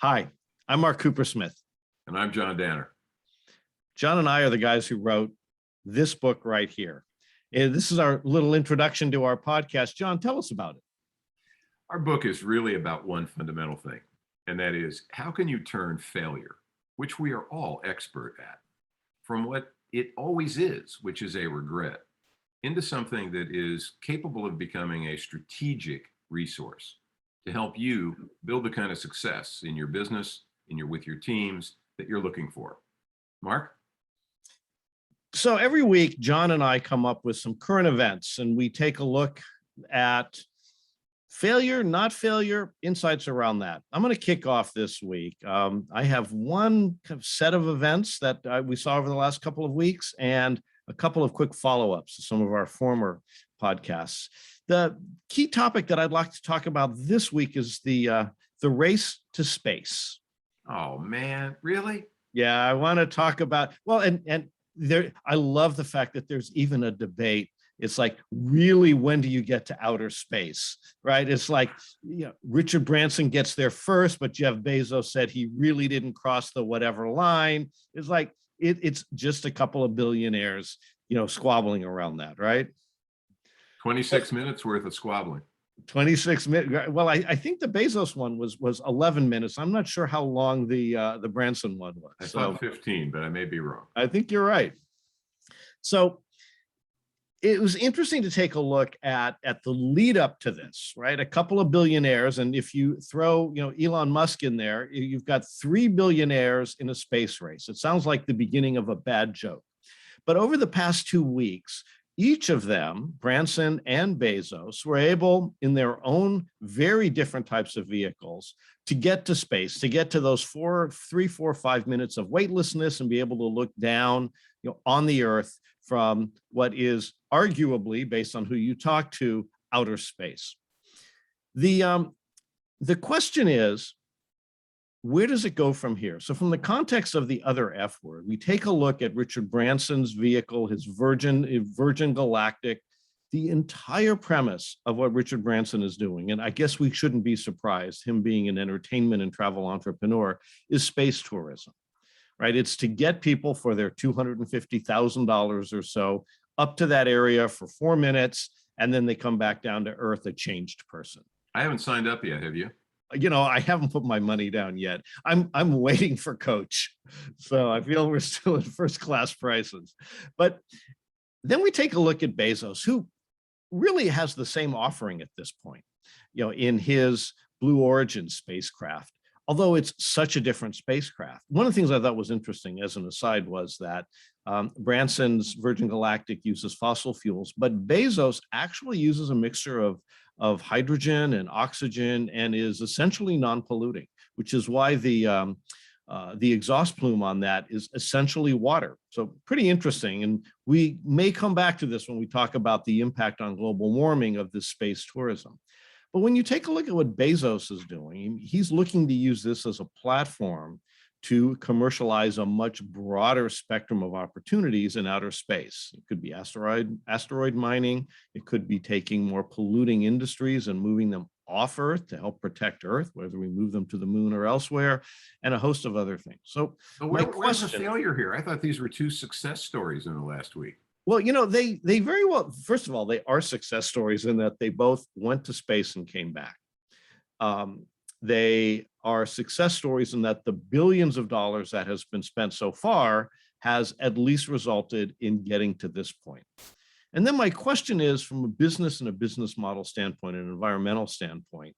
Hi, I'm Mark Coopersmith. And I'm John Danner. John and I are the guys who wrote this book right here. And this is our little introduction to our podcast. John, tell us about it. Our book is really about one fundamental thing, and that is how can you turn failure, which we are all expert at, from what it always is, which is a regret, into something that is capable of becoming a strategic resource to help you build the kind of success in your business, with your teams that you're looking for. Mark? So every week, John and I come up with some current events and we take a look at failure, not failure, insights around that. I'm going to kick off this week. I have one kind of set of events that we saw over the last couple of weeks and a couple of quick follow-ups to some of our former podcasts. The key topic that I'd like to talk about this week is the race to space. Oh man, really? Yeah, I want to talk about, well, and there, I love the fact that there's even a debate. It's like, really, when do you get to outer space, right? It's like, you know, Richard Branson gets there first, but Jeff Bezos said he really didn't cross the whatever line. It's like, it's just a couple of billionaires, you know, squabbling around that, right? 26 minutes worth of squabbling. 26 minutes. Well, I think the Bezos one was 11 minutes. I'm not sure how long the Branson one was. I thought 15, but I may be wrong. I think you're right. So it was interesting to take a look at the lead up to this, right? A couple of billionaires, and if you throw, you know, Elon Musk in there, you've got 3 billionaires in a space race. It sounds like the beginning of a bad joke. But over the past 2 weeks, each of them, Branson and Bezos, were able, in their own very different types of vehicles, to get to space, to get to those 3, 4, 5 minutes of weightlessness and be able to look down, you know, on the Earth from what is arguably, based on who you talk to, outer space. The question is, where does it go from here? So from the context of the other F word, we take a look at Richard Branson's vehicle, his Virgin Galactic, the entire premise of what Richard Branson is doing, and I guess we shouldn't be surprised, him being an entertainment and travel entrepreneur, is space tourism, right? It's to get people for their $250,000 or so up to that area for 4 minutes, and then they come back down to Earth a changed person. I haven't signed up yet, have you? You know, I haven't put my money down yet. I'm waiting for Coach. So I feel we're still at first class prices. But then we take a look at Bezos, who really has the same offering at this point, you know, in his Blue Origin spacecraft, although it's such a different spacecraft. One of the things I thought was interesting as an aside was that Branson's Virgin Galactic uses fossil fuels, but Bezos actually uses a mixture of hydrogen and oxygen and is essentially non-polluting, which is why the exhaust plume on that is essentially water. So pretty interesting. And we may come back to this when we talk about the impact on global warming of this space tourism. But when you take a look at what Bezos is doing, he's looking to use this as a platform to commercialize a much broader spectrum of opportunities in outer space. It could be asteroid mining. It could be taking more polluting industries and moving them off Earth to help protect Earth, whether we move them to the moon or elsewhere, and a host of other things. So where's the failure here? I thought these were 2 success stories in the last week. Well, you know, they very well, first of all, they are success stories in that they both went to space and came back. They are success stories in that the billions of dollars that has been spent so far has at least resulted in getting to this point. And then my question is, from a business and a business model standpoint and an environmental standpoint,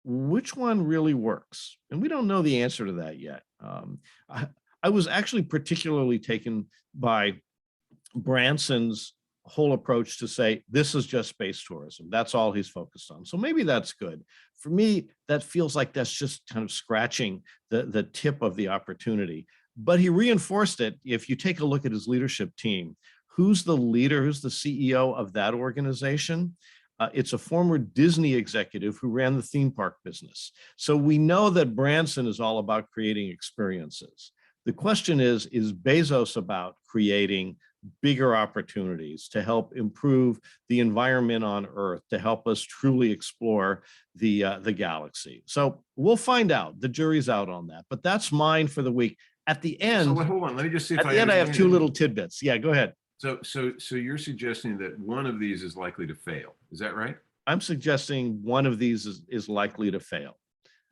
which one really works? And we don't know the answer to that yet. I was actually particularly taken by Branson's whole approach to say, this is just space tourism. That's all he's focused on. So maybe that's good. For me, that feels like that's just kind of scratching the tip of the opportunity. But he reinforced it. If you take a look at his leadership team, who's the leader, who's the CEO of that organization? It's a former Disney executive who ran the theme park business. So we know that Branson is all about creating experiences. The question is Bezos about creating bigger opportunities to help improve the environment on Earth, to help us truly explore the galaxy. So we'll find out. The jury's out on that, but that's mine for the week. At the end, So hold on, let me just see if at the end, I have two little tidbits. Yeah, go ahead. So you're suggesting that one of these is likely to fail. Is that right? I'm suggesting one of these is likely to fail.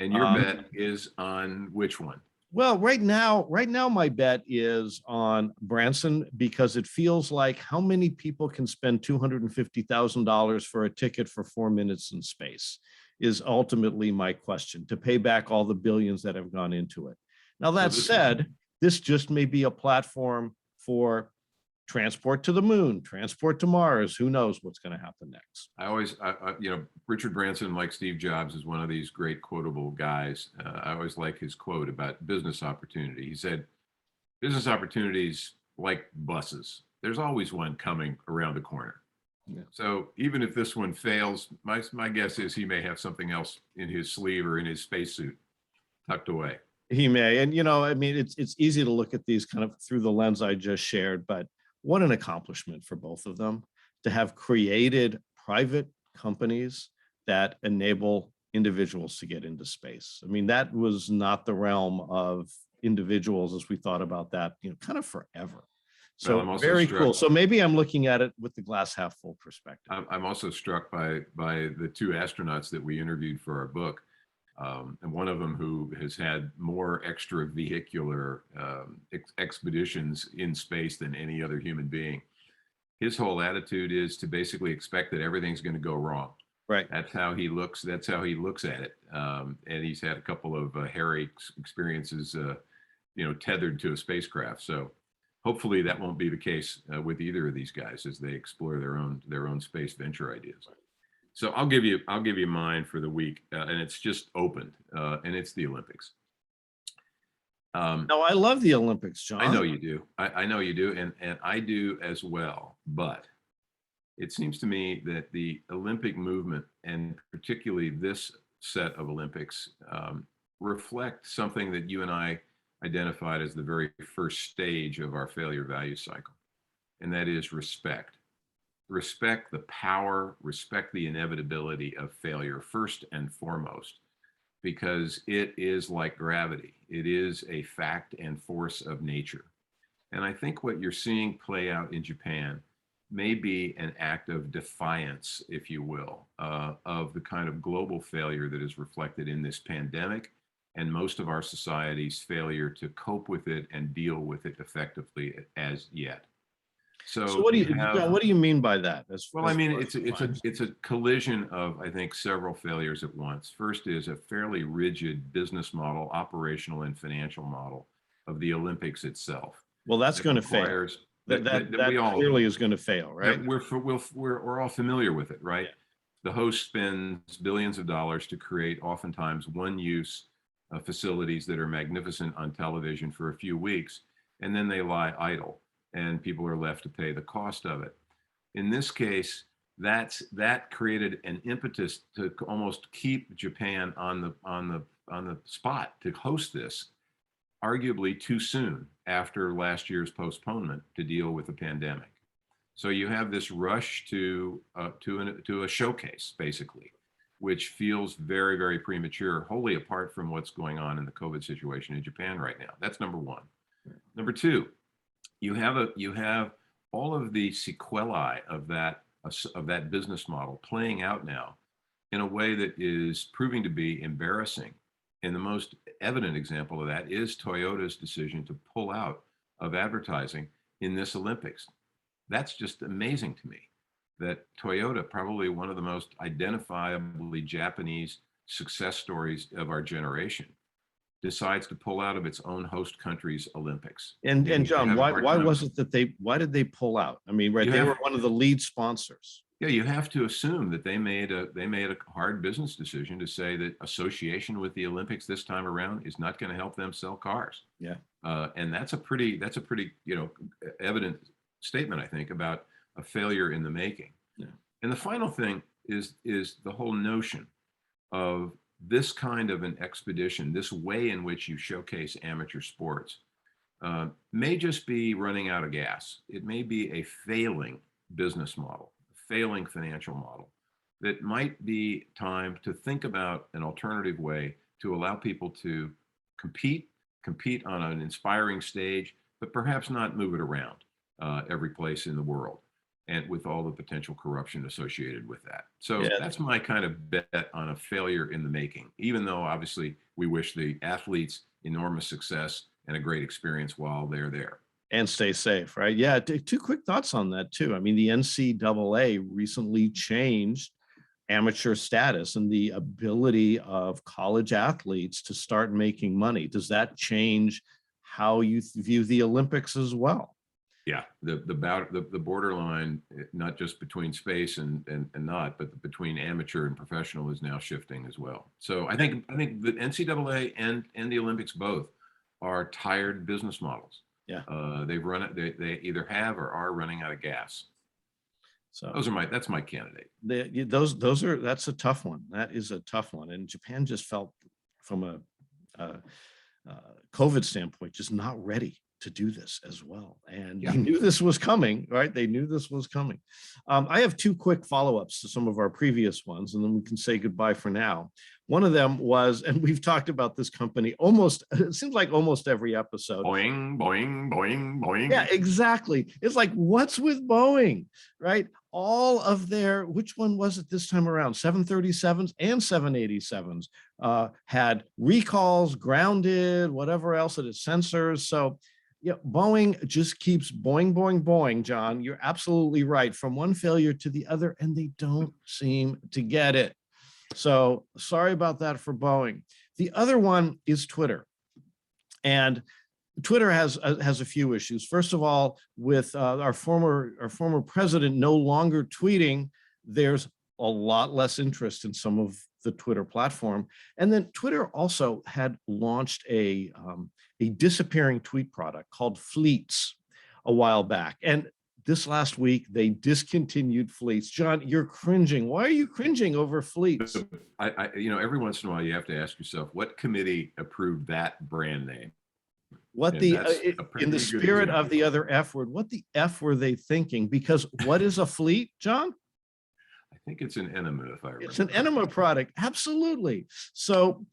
And your bet is on which one? Well, right now, my bet is on Branson, because it feels like how many people can spend $250,000 for a ticket for 4 minutes in space is ultimately my question, to pay back all the billions that have gone into it. Now, that said, this just may be a platform for transport to the moon, transport to Mars. Who knows what's going to happen next? Richard Branson, like Steve Jobs, is one of these great quotable guys. I always like his quote about business opportunity. He said, business opportunities like buses. There's always one coming around the corner. Yeah. So even if this one fails, my guess is he may have something else in his sleeve or in his spacesuit tucked away. He may. And, I mean, it's easy to look at these kind of through the lens I just shared, but what an accomplishment for both of them to have created private companies that enable individuals to get into space. I mean, that was not the realm of individuals as we thought about that, kind of forever. So well, very cool. So maybe I'm looking at it with the glass half full perspective. I'm also struck by the two astronauts that we interviewed for our book. And one of them who has had more extravehicular expeditions in space than any other human being. His whole attitude is to basically expect that everything's going to go wrong. Right. That's how he looks. That's how he looks at it. And he's had a couple of hairy experiences, tethered to a spacecraft. So hopefully that won't be the case with either of these guys as they explore their own space venture ideas. So I'll give you mine for the week, and it's just opened, and it's the Olympics. No, I love the Olympics, John. I know you do. I know you do, and I do as well. But it seems to me that the Olympic movement, and particularly this set of Olympics, reflect something that you and I identified as the very first stage of our failure value cycle, and that is respect. Respect the power, respect the inevitability of failure first and foremost, because it is like gravity. It is a fact and force of nature. And I think what you're seeing play out in Japan may be an act of defiance, if you will, of the kind of global failure that is reflected in this pandemic and most of our society's failure to cope with it and deal with it effectively as yet. So what do you mean by that? I mean, it's a collision of, I think, several failures at once. First is a fairly rigid business model, operational and financial model of the Olympics itself. Well, that's going to fail. That clearly is going to fail, right? We're all familiar with it, right? Yeah. The host spends billions of dollars to create oftentimes one-use facilities that are magnificent on television for a few weeks, and then they lie idle, and people are left to pay the cost of it. In this case, that created an impetus to almost keep Japan on the spot to host this, arguably too soon after last year's postponement to deal with the pandemic. So you have this rush to a showcase, basically, which feels very, very premature, wholly apart from what's going on in the COVID situation in Japan right now. That's number one. Number two, you have all of the sequelae of that business model playing out now in a way that is proving to be embarrassing. And the most evident example of that is Toyota's decision to pull out of advertising in this Olympics. That's just amazing to me that Toyota, probably one of the most identifiably Japanese success stories of our generation, decides to pull out of its own host country's Olympics. And John, why did they pull out? I mean, right, they were one of the lead sponsors. Yeah, you have to assume that they made a hard business decision to say that association with the Olympics this time around is not going to help them sell cars. Yeah. And that's a pretty evident statement, I think, about a failure in the making. Yeah. And the final thing is the whole notion of this kind of an expedition, this way in which you showcase amateur sports, may just be running out of gas. It may be a failing business model, a failing financial model that might be time to think about an alternative way to allow people to compete on an inspiring stage, but perhaps not move it around every place in the world, and with all the potential corruption associated with that. So Yeah. that's my kind of bet on a failure in the making, even though obviously we wish the athletes enormous success and a great experience while they're there. And stay safe, right? Yeah, two quick thoughts on that too. I mean, the NCAA recently changed amateur status and the ability of college athletes to start making money. Does that change how you view the Olympics as well? Yeah, the borderline, not just between space and not, but between amateur and professional is now shifting as well. So I think the NCAA and the Olympics both are tired business models. Yeah. They've run it. They either have or are running out of gas. So That's my candidate. That's a tough one. That is a tough one. And Japan just felt, from a COVID standpoint, just not ready to do this as well. And they knew this was coming, right? They knew this was coming. I have two quick follow-ups to some of our previous ones, and then we can say goodbye for now. One of them was, and we've talked about this company it seems like almost every episode. Boing, boing, boing, boing. Yeah, exactly. It's like, what's with Boeing, right? All of their, which one was it this time around? 737s and 787s had recalls, grounded, whatever else it is, sensors. So yeah, Boeing just keeps boing, boing, boing, John. You're absolutely right. From one failure to the other, and they don't seem to get it. So sorry about that for Boeing. The other one is Twitter. And Twitter has a few issues. First of all, with our former president no longer tweeting, there's a lot less interest in some of the Twitter platform. And then Twitter also had launched a disappearing tweet product called Fleets a while back. And this last week, they discontinued Fleets. John, you're cringing. Why are you cringing over Fleets? Every once in a while, you have to ask yourself, what committee approved that brand name? What in the spirit of the other F word, what the F were they thinking? Because what is a fleet, John? I think it's an enema, if I remember. It's an enema product, absolutely. So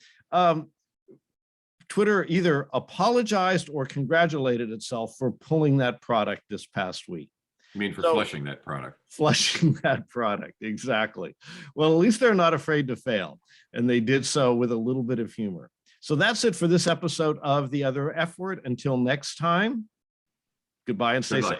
Twitter either apologized or congratulated itself for pulling that product this past week. You mean for flushing that product? Flushing that product, exactly. Well, at least they're not afraid to fail, and they did so with a little bit of humor. So that's it for this episode of The Other F Word. Until next time, goodbye and stay safe.